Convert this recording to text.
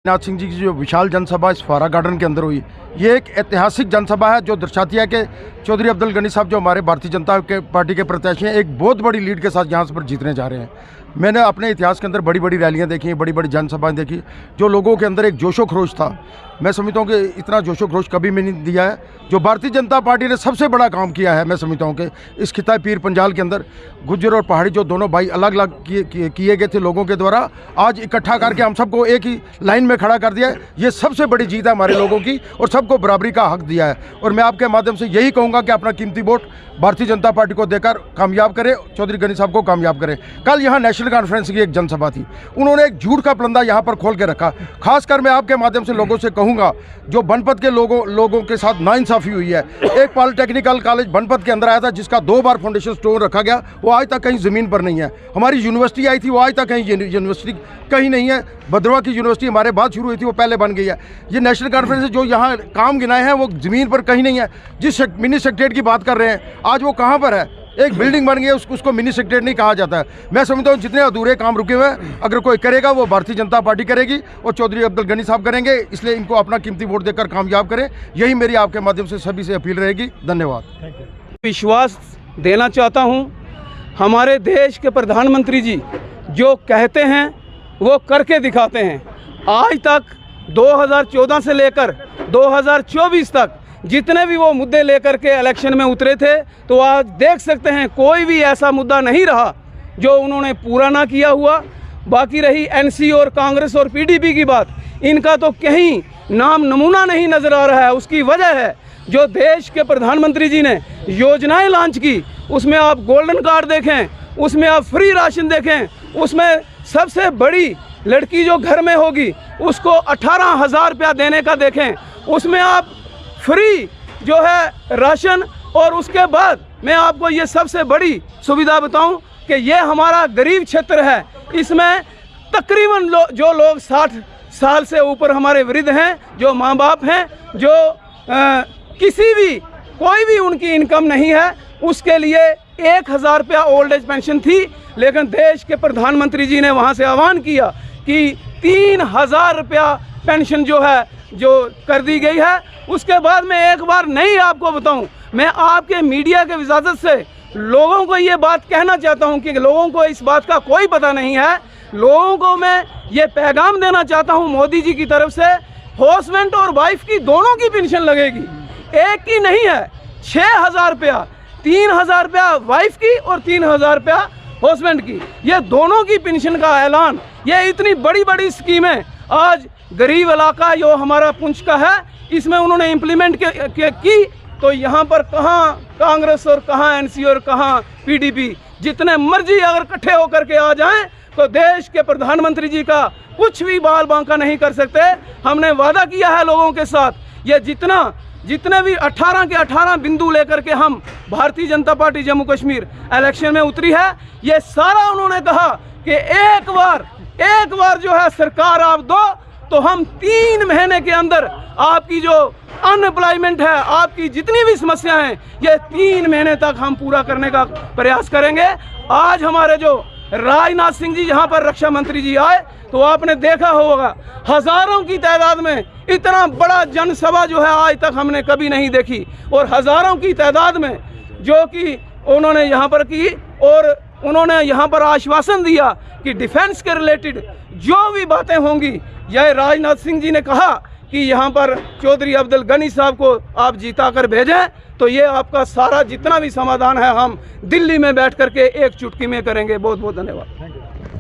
नाथ सिंह जी की जो विशाल जनसभा इस फव्वारा गार्डन के अंदर हुई, ये एक ऐतिहासिक जनसभा है जो दर्शाती है कि चौधरी अब्दुल गनी साहब जो हमारे भारतीय जनता पार्टी के प्रत्याशी हैं, एक बहुत बड़ी लीड के साथ यहाँ पर जीतने जा रहे हैं। मैंने अपने इतिहास के अंदर बड़ी बड़ी रैलियाँ देखी हैं, बड़ी बड़ी जनसभाएं देखी, जो लोगों के अंदर एक जोशो खरोश था। मैं समझता हूँ कि इतना जोशो खरोश कभी भी नहीं दिया है। जो भारतीय जनता पार्टी ने सबसे बड़ा काम किया है, मैं समझता हूँ कि इस खिताब पीर पंजाल के अंदर गुज्जर और पहाड़ी जो दोनों भाई अलग अलग किए गए थे लोगों के द्वारा, आज इकट्ठा करके हम सबको एक ही लाइन में खड़ा कर दिया है। ये सबसे बड़ी जीत है हमारे लोगों की और सबको बराबरी का हक दिया है। और मैं आपके माध्यम से यही कहूँगा कि अपना कीमती वोट भारतीय जनता पार्टी को देकर कामयाब करें, चौधरी गनी साहब को कामयाब करें। कल यहाँ नेशनल कॉन्फ्रेंस की एक जनसभा थी, उन्होंने एक झूठ का पलंदा यहाँ पर खोल के रखा। खासकर मैं आपके माध्यम से लोगों से कहूँगा, जो बनपत के लोगों के साथ नाइंसाफ़ी हुई है। एक पॉलिटेक्निकल कॉलेज बनपत के अंदर आया था जिसका 2 बार फाउंडेशन स्टोन रखा गया, वो आज तक कहीं ज़मीन पर नहीं है। हमारी यूनिवर्सिटी आई थी, वो आज तक कहीं यूनिवर्सिटी कहीं नहीं है। भद्रवा की यूनिवर्सिटी हमारे बाद शुरू हुई थी, वो पहले बन गई है। ये नेशनल कॉन्फ्रेंस से जो यहाँ काम गिनाए हैं वो ज़मीन पर कहीं नहीं है। जिस मिनी सेक्रेटरीट की बात कर रहे हैं, आज वो कहाँ पर है? एक बिल्डिंग बन गई है, उसको मिनी सेक्रेटरीट नहीं कहा जाता है। मैं समझता हूँ जितने अधूरे काम रुके हुए हैं, अगर कोई करेगा वो भारतीय जनता पार्टी करेगी और चौधरी अब्दुल गनी साहब करेंगे। इसलिए इनको अपना कीमती वोट देकर कामयाब करें, यही मेरी आपके माध्यम से सभी से अपील रहेगी। धन्यवाद। विश्वास देना चाहता हूँ, हमारे देश के प्रधानमंत्री जी जो कहते हैं वो करके दिखाते हैं। आज तक 2014 से लेकर 2024 तक जितने भी वो मुद्दे लेकर के इलेक्शन में उतरे थे, तो आज देख सकते हैं कोई भी ऐसा मुद्दा नहीं रहा जो उन्होंने पूरा ना किया हुआ। बाकी रही एनसी और कांग्रेस और पीडीपी की बात, इनका तो कहीं नाम नमूना नहीं नज़र आ रहा है। उसकी वजह है जो देश के प्रधानमंत्री जी ने योजनाएं लॉन्च की, उसमें आप गोल्डन कार्ड देखें, उसमें आप फ्री राशन देखें, उसमें सबसे बड़ी लड़की जो घर में होगी उसको 18,000 रुपया देने का देखें, उसमें आप फ्री जो है राशन। और उसके बाद मैं आपको ये सबसे बड़ी सुविधा बताऊं कि ये हमारा गरीब क्षेत्र है, इसमें तकरीबन जो लोग 60 साल से ऊपर हमारे वृद्ध हैं, जो माँ बाप हैं, जो कोई भी उनकी इनकम नहीं है, उसके लिए 1,000 रुपया ओल्ड एज पेंशन थी। लेकिन देश के प्रधानमंत्री जी ने वहाँ से आह्वान किया कि 3,000 रुपया पेंशन जो है जो कर दी गई है। उसके बाद मैं एक बार नहीं आपको बताऊं, मैं आपके मीडिया के इजाज़त से लोगों को ये बात कहना चाहता हूं कि लोगों को इस बात का कोई पता नहीं है। लोगों को मैं ये पैगाम देना चाहता हूं मोदी जी की तरफ से, हस्बैंड और वाइफ की दोनों की पेंशन लगेगी, एक की नहीं है। 6,000 रुपया, 3,000 रुपया वाइफ की और 3,000 रुपया हस्बैंड की, ये दोनों की पेंशन का ऐलान। ये इतनी बड़ी बड़ी स्कीमें आज गरीब इलाका जो हमारा पुंछ का है, इसमें उन्होंने इम्प्लीमेंट की। तो यहाँ पर कहाँ कांग्रेस और कहाँ एनसी और कहाँ पीडीपी, जितने मर्जी अगर इकट्ठे होकर के आ जाएं तो देश के प्रधानमंत्री जी का कुछ भी बाल बांका नहीं कर सकते। हमने वादा किया है लोगों के साथ, ये जितने भी 18 के 18 बिंदु लेकर के हम भारतीय जनता पार्टी जम्मू कश्मीर इलेक्शन में उतरी है, ये सारा उन्होंने कहा कि एक बार जो है सरकार आप दो तो हम 3 महीने के अंदर आपकी जो अनएम्प्लॉयमेंट है, आपकी जितनी भी समस्या हैं, ये 3 महीने तक हम पूरा करने का प्रयास करेंगे। आज हमारे जो राजनाथ सिंह जी यहाँ पर रक्षा मंत्री जी आए, तो आपने देखा होगा हज़ारों की तादाद में इतना बड़ा जनसभा जो है आज तक हमने कभी नहीं देखी, और हज़ारों की तादाद में जो कि उन्होंने यहाँ पर की, और उन्होंने यहाँ पर आश्वासन दिया कि डिफेंस के रिलेटेड जो भी बातें होंगी, यह राजनाथ सिंह जी ने कहा कि यहाँ पर चौधरी अब्दुल गनी साहब को आप जीता कर भेजें, तो ये आपका सारा जितना भी समाधान है हम दिल्ली में बैठ करके एक चुटकी में करेंगे। बहुत बहुत धन्यवाद।